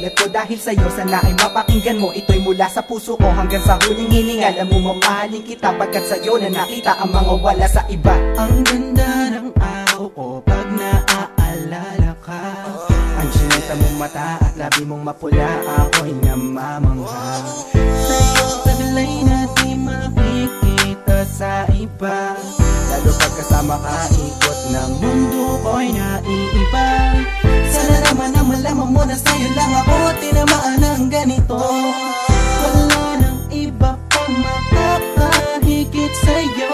sulat ko dahil sa'yo. Sana ay mapakinggan mo, ito'y mula sa puso ko hanggang sa huling hininga. Alam mo mamahalin kita pagkat sa'yo na nakita ang mga wala sa iba. Ang ganda ng araw ko pag naaalala ka. Ang sinita mong mata at labi mong mapula, ako'y namamangha. Sa'yo taglay na di makikita sa iba. Lalo pagkasama ka, ikot ng mundo ko'y naiiba. Sana naman ang malaman mo na sa'yo lang ako tinamaan ng ganito. Wala nang iba pa makakahigit sa'yo.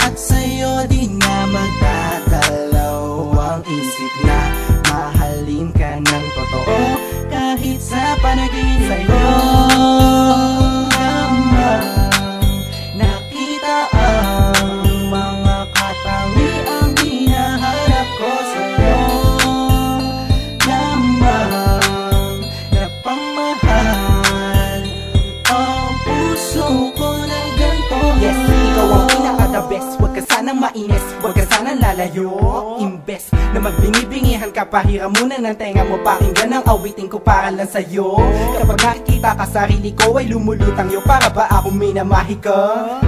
At sa'yo di nga magdadalaw ang isip na mahalin ka ng totoo kahit sa panaginip ko. Nakita ang mga katangiang hinahanap ko sa'yo. Namang napamahal ang puso ko ng ganito. Yes, ikaw ang pinaka-the best. Huwag ka sanang mainis, huwag ka sanang lalayo. Imbes na magbingi-bingihan ka, pahiram muna ng tenga mo, pakinggan ang awitin ko para lang sa'yo. Kapag nakikita ka sarili ko ay lumulutang yo. Para ba ako minamahi ka?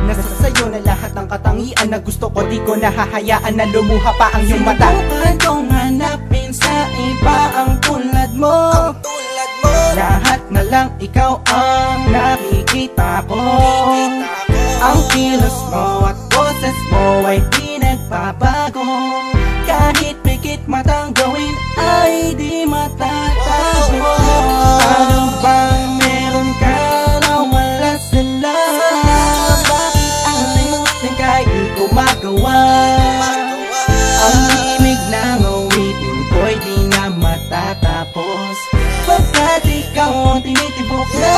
Nasa sa'yo na lahat ng katangian na gusto ko, di ko nahahayaan na lumuha pa ang iyong mata. Sinubukan kong hanapin sa iba ang tulad mo. Lahat na lang ikaw ang nakikita ko. Ang kilos mo at boses mo ay di nagbabago. Kahit pikit matang gawin ay di matatago. Ano bang meron ka na wala sila? Bakit ang limutin kahit di ko magawa? Ang himig ng awitin ko'y di nga matatapos pagkat ikaw ang tinitibok na